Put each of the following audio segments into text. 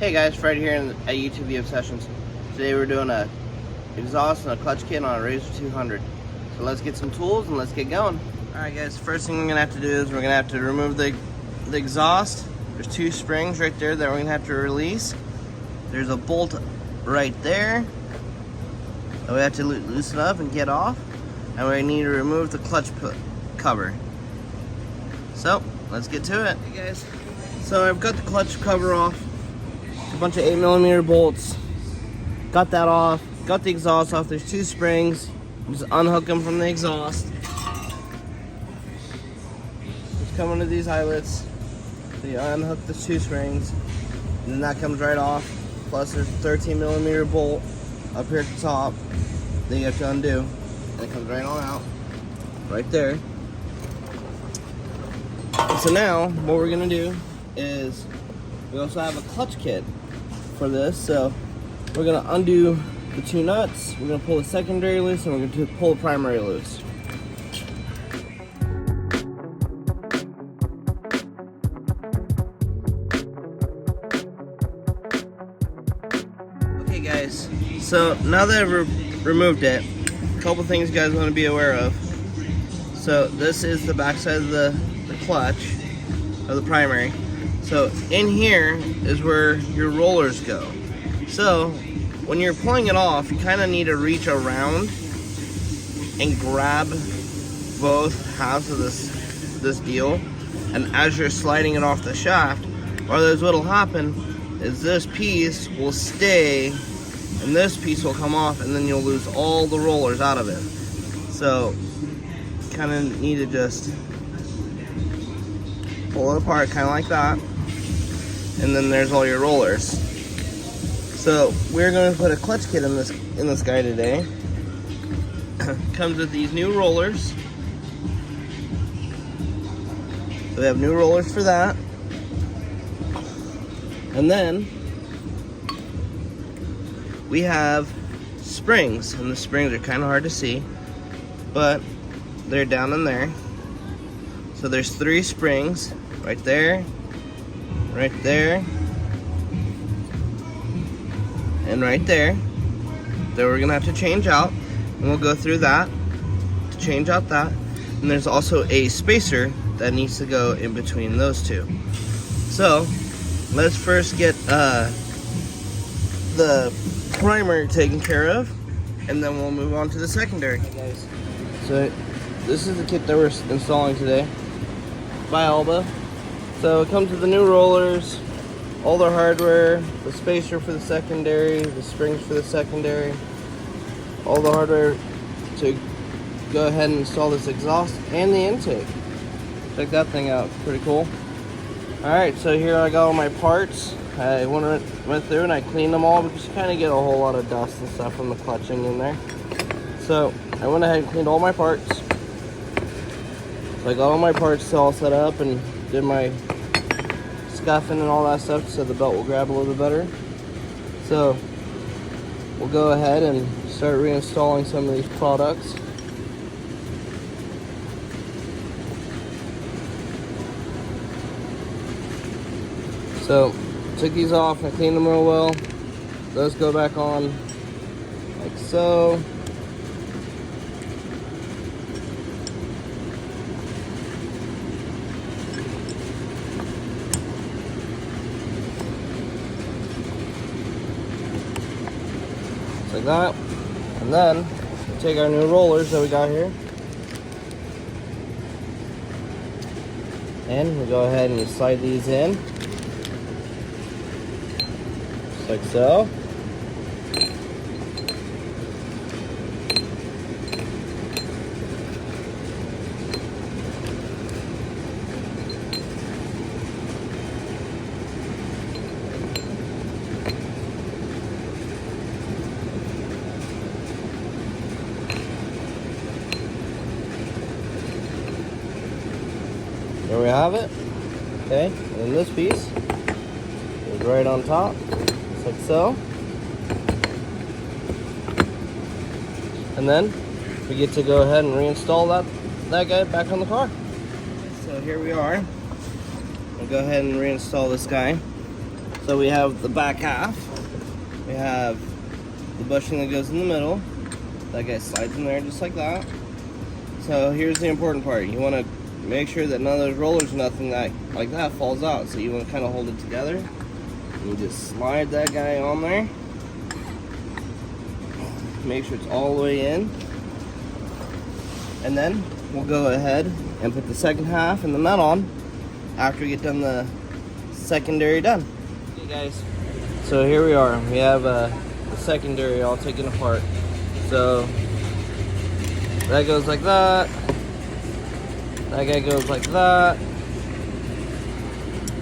Hey guys, Fred here at UTV Obsessions. Today we're doing a exhaust and a clutch kit on a RZR 200. So let's get some tools and let's get going. Alright guys, first thing we're going to have to do is we're going to have to remove the exhaust. There's two springs right there that we're going to have to release. There's a bolt right there that we have to loosen up and get off. And we need to remove the clutch cover. So, let's get to it. Hey guys, so I've got the clutch cover off. A bunch of 8mm bolts. Got that off. Got the exhaust off. There's two springs. Just unhook them from the exhaust. Just come under these eyelets. So you unhook the two springs. And then that comes right off. Plus there's a 13mm bolt up here at the top that you have to undo. And it comes right on out. Right there. And so now what we're going to do is we also have a clutch kit for this, so we're going to undo the two nuts, we're going to pull the secondary loose, and we're going to pull the primary loose. Okay guys, so now that I've removed it, a couple things you guys want to be aware of. So this is the back side of the clutch, of the primary. So in here is where your rollers go. So when you're pulling it off, you kind of need to reach around and grab both halves of this deal. And as you're sliding it off the shaft, what'll happen is this piece will stay and this piece will come off, and then you'll lose all the rollers out of it. So kind of need to just pull it apart kind of like that. And then there's all your rollers. So we're going to put a clutch kit in this guy today. Comes with these new rollers. So we have new rollers for that. And then we have springs, and the springs are kind of hard to see, but they're down in there. So there's 3 springs right there, right there, and right there that we're gonna have to change out, and we'll go through that to change out that. And there's also a spacer that needs to go in between those two. So let's first get the primer taken care of, and then we'll move on to the secondary. Okay guys, so this is the kit that we're installing today by Alba. So it comes with the new rollers, all their hardware, the spacer for the secondary, the springs for the secondary, all the hardware to go ahead and install this exhaust and the intake. Check that thing out, pretty cool. Alright, so here I got all my parts. I went through and I cleaned them all because you kind of get a whole lot of dust and stuff from the clutching in there. So I went ahead and cleaned all my parts. So I got all my parts all set up and did my scuffing and all that stuff so the belt will grab a little bit better. So we'll go ahead and start reinstalling some of these products. So took these off and cleaned them real well. Those go back on like so. Like that. And then we'll take our new rollers that we got here, and we'll go ahead and slide these in just like so. There we have it. Okay, and then this piece is right on top, just like so. And then we get to go ahead and reinstall that guy back on the car. So here we are. We'll go ahead and reinstall this guy. So we have the back half. We have the bushing that goes in the middle. That guy slides in there just like that. So here's the important part. You want to make sure that none of those rollers, nothing like that falls out. So you want to kind of hold it together. And you just slide that guy on there. Make sure it's all the way in. And then we'll go ahead and put the second half and the nut on after we get done the secondary done. Okay guys, so here we are. We have the secondary all taken apart. So that goes like that. That guy goes like that.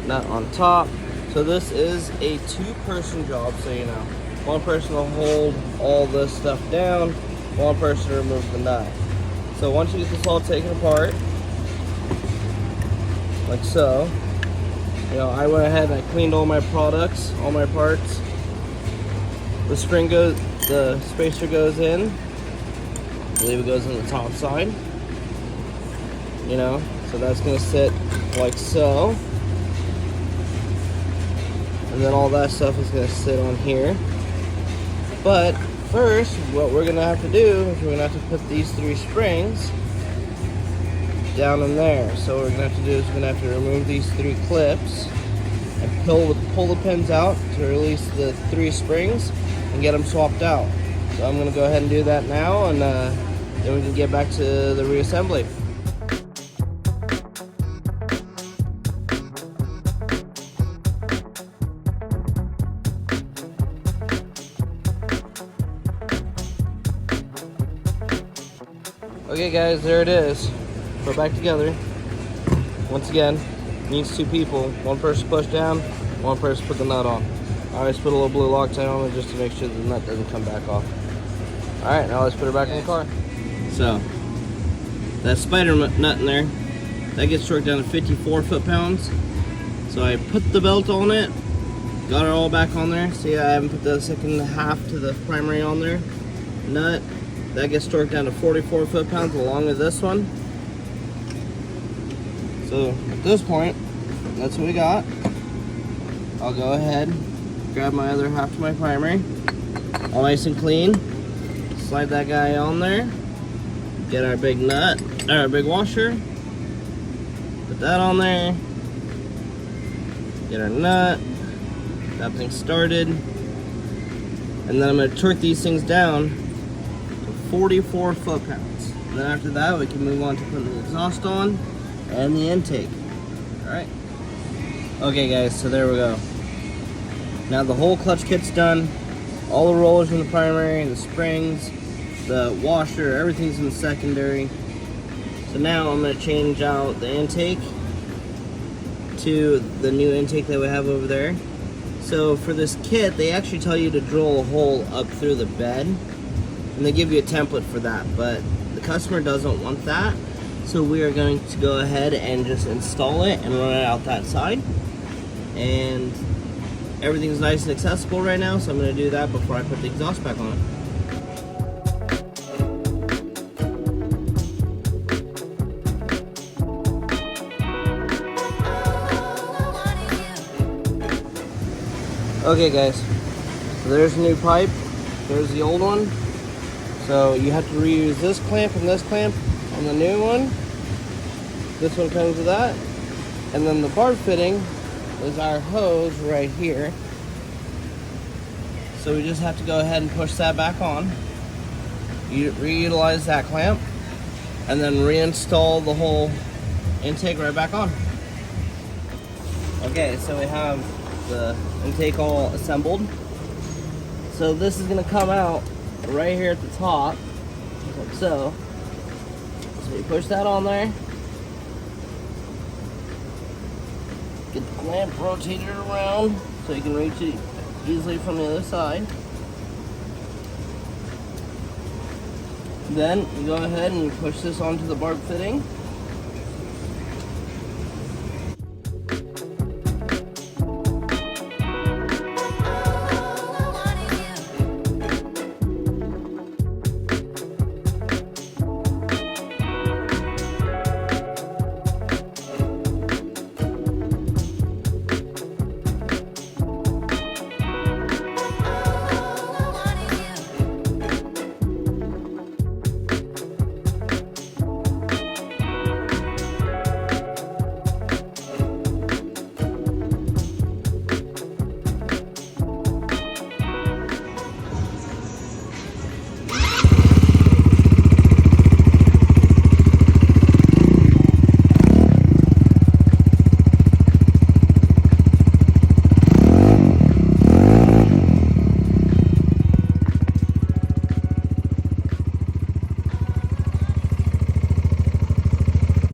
Nut on top. So this is a two-person job, so you know. One person will hold all this stuff down, one person will remove the nut. So once you get this all taken apart, like so, you know, I went ahead and I cleaned all my products, all my parts. The spring goes, the spacer goes in. I believe it goes on the top side. You know, so that's gonna sit like so. And then all that stuff is gonna sit on here. But first, what we're gonna have to do is we're gonna have to put these three springs down in there. So what we're gonna have to do is we're gonna have to remove these three clips and pull the pins out to release the three springs and get them swapped out. So I'm gonna go ahead and do that now, and then we can get back to the reassembly. Okay guys, there it is. Put it back together. Once again, needs two people. One person push down, one person put the nut on. I always put a little blue Loctite on it just to make sure the nut doesn't come back off. Alright, now let's put her back in the car. So, that spider nut in there, that gets torqued down to 54 foot-pounds. So I put the belt on it, got it all back on there. See, I haven't put the second half to the primary on there. Nut. That gets torqued down to 44 foot-pounds along with this one. So at this point, that's what we got. I'll go ahead, grab my other half to my primary, all nice and clean. Slide that guy on there. Get our big nut, our big washer. Put that on there. Get our nut. That thing started. And then I'm going to torque these things down 44 foot-pounds. Then after that, we can move on to putting the exhaust on and the intake. Alright. Okay guys, so there we go. Now the whole clutch kit's done. All the rollers in the primary, the springs, the washer, everything's in the secondary. So now I'm going to change out the intake to the new intake that we have over there. So for this kit, they actually tell you to drill a hole up through the bed. And they give you a template for that, but the customer doesn't want that, so we are going to go ahead and just install it and run it out that side. And everything's nice and accessible right now, so I'm going to do that before I put the exhaust back on it. Okay guys, so there's a new pipe, there's the old one. So you have to reuse this clamp and this clamp on the new one. This one comes with that. And then the barb fitting is our hose right here. So we just have to go ahead and push that back on. You reutilize that clamp and then reinstall the whole intake right back on. Okay, so we have the intake all assembled. So this is gonna come out right here at the top, like so. So you push that on there, get the clamp rotated around so you can reach it easily from the other side. Then you go ahead and push this onto the barb fitting.